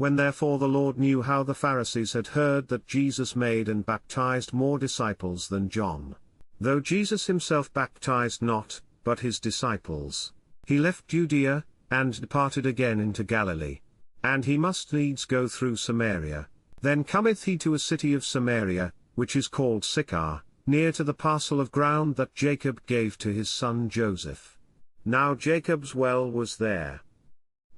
When therefore the Lord knew how the Pharisees had heard that Jesus made and baptized more disciples than John, though Jesus himself baptized not, but his disciples, he left Judea, and departed again into Galilee. And he must needs go through Samaria. Then cometh he to a city of Samaria, which is called Sychar, near to the parcel of ground that Jacob gave to his son Joseph. Now Jacob's well was there.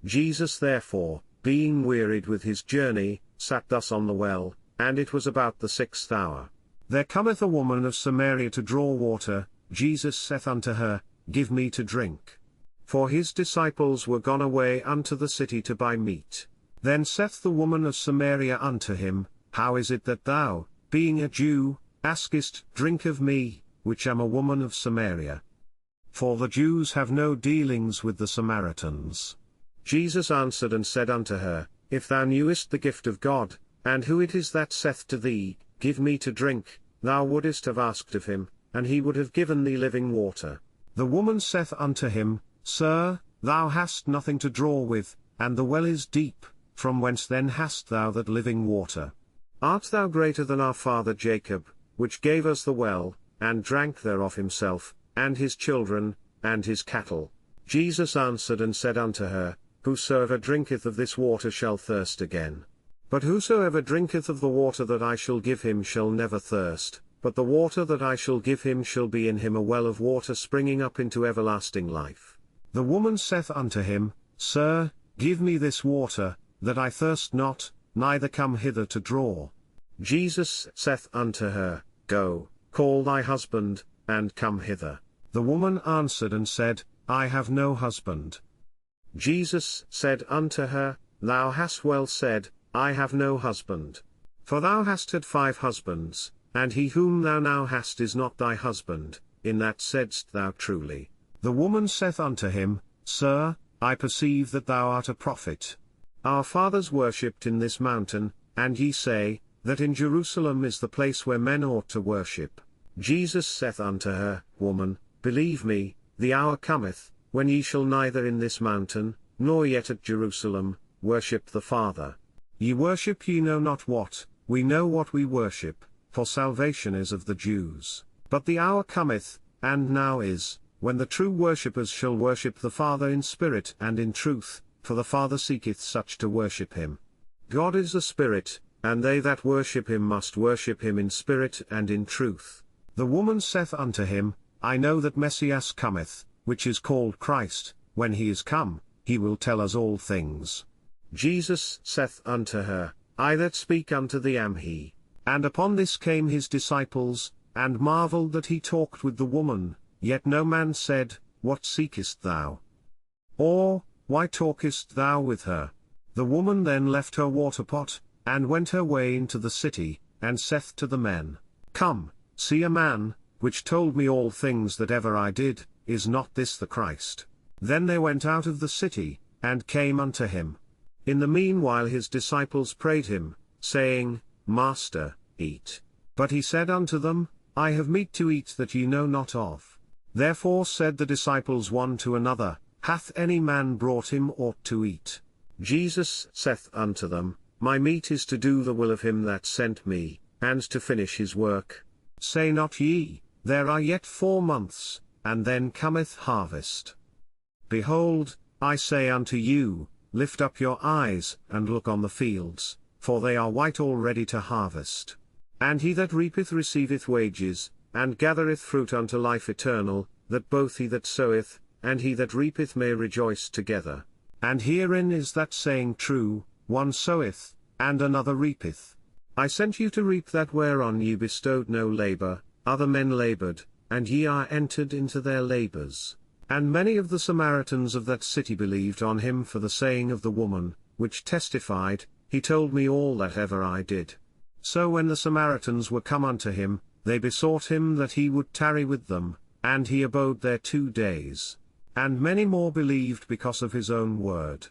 Jesus therefore, being wearied with his journey, sat thus on the well, and it was about the 6th hour. There cometh a woman of Samaria to draw water. Jesus saith unto her, Give me to drink. For his disciples were gone away unto the city to buy meat. Then saith the woman of Samaria unto him, How is it that thou, being a Jew, askest drink of me, which am a woman of Samaria? For the Jews have no dealings with the Samaritans. Jesus answered and said unto her, If thou knewest the gift of God, and who it is that saith to thee, Give me to drink, thou wouldest have asked of him, and he would have given thee living water. The woman saith unto him, Sir, thou hast nothing to draw with, and the well is deep, from whence then hast thou that living water? Art thou greater than our father Jacob, which gave us the well, and drank thereof himself, and his children, and his cattle? Jesus answered and said unto her, Whosoever drinketh of this water shall thirst again. But whosoever drinketh of the water that I shall give him shall never thirst, but the water that I shall give him shall be in him a well of water springing up into everlasting life. The woman saith unto him, Sir, give me this water, that I thirst not, neither come hither to draw. Jesus saith unto her, Go, call thy husband, and come hither. The woman answered and said, I have no husband. Jesus said unto her, Thou hast well said, I have no husband. For thou hast had 5 husbands, and he whom thou now hast is not thy husband, in that saidst thou truly. The woman saith unto him, Sir, I perceive that thou art a prophet. Our fathers worshipped in this mountain, and ye say, that in Jerusalem is the place where men ought to worship. Jesus saith unto her, Woman, believe me, the hour cometh, when ye shall neither in this mountain, nor yet at Jerusalem, worship the Father. Ye worship ye know not what, we know what we worship, for salvation is of the Jews. But the hour cometh, and now is, when the true worshippers shall worship the Father in spirit and in truth, for the Father seeketh such to worship him. God is a spirit, and they that worship him must worship him in spirit and in truth. The woman saith unto him, I know that Messias cometh, which is called Christ. When he is come, he will tell us all things. Jesus saith unto her, I that speak unto thee am he. And upon this came his disciples, and marveled that he talked with the woman, yet no man said, What seekest thou? Or, Why talkest thou with her? The woman then left her water pot, and went her way into the city, and saith to the men, Come, see a man, which told me all things that ever I did. Is not this the Christ? Then they went out of the city, and came unto him. In the meanwhile his disciples prayed him, saying, Master, eat. But he said unto them, I have meat to eat that ye know not of. Therefore said the disciples one to another, Hath any man brought him aught to eat? Jesus saith unto them, My meat is to do the will of him that sent me, and to finish his work. Say not ye, There are yet 4 months, and then cometh harvest. Behold, I say unto you, Lift up your eyes, and look on the fields, for they are white already to harvest. And he that reapeth receiveth wages, and gathereth fruit unto life eternal, that both he that soweth, and he that reapeth may rejoice together. And herein is that saying true, One soweth, and another reapeth. I sent you to reap that whereon ye bestowed no labour, other men laboured, and ye are entered into their labours. And many of the Samaritans of that city believed on him for the saying of the woman, which testified, He told me all that ever I did. So when the Samaritans were come unto him, they besought him that he would tarry with them, and he abode there 2 days. And many more believed because of his own word.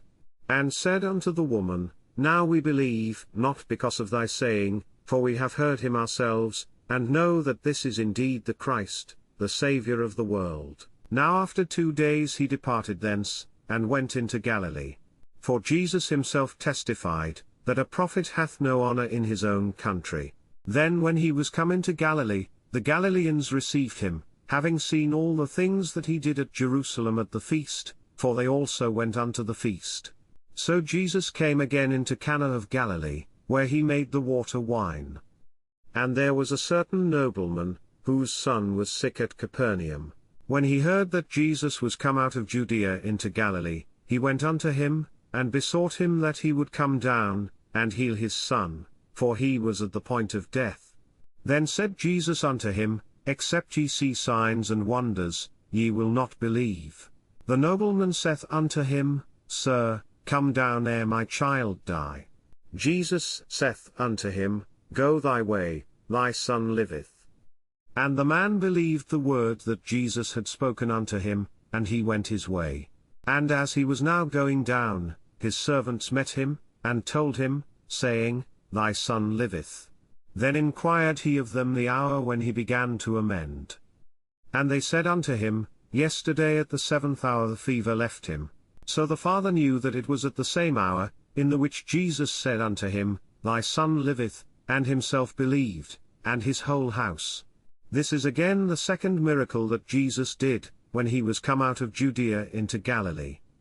And said unto the woman, Now we believe, not because of thy saying, for we have heard him ourselves, and know that this is indeed the Christ, the Saviour of the world. Now after 2 days he departed thence, and went into Galilee. For Jesus himself testified, that a prophet hath no honor in his own country. Then when he was come into Galilee, the Galileans received him, having seen all the things that he did at Jerusalem at the feast, for they also went unto the feast. So Jesus came again into Cana of Galilee, where he made the water wine. And there was a certain nobleman, whose son was sick at Capernaum. When he heard that Jesus was come out of Judea into Galilee, he went unto him, and besought him that he would come down, and heal his son, for he was at the point of death. Then said Jesus unto him, Except ye see signs and wonders, ye will not believe. The nobleman saith unto him, Sir, come down ere my child die. Jesus saith unto him, Go thy way, thy son liveth. And the man believed the word that Jesus had spoken unto him, and he went his way. And as he was now going down, his servants met him, and told him, saying, Thy son liveth. Then inquired he of them the hour when he began to amend. And they said unto him, Yesterday at the 7th hour the fever left him. So the father knew that it was at the same hour, in the which Jesus said unto him, Thy son liveth, and himself believed, and his whole house. This is again the second miracle that Jesus did, when he was come out of Judea into Galilee.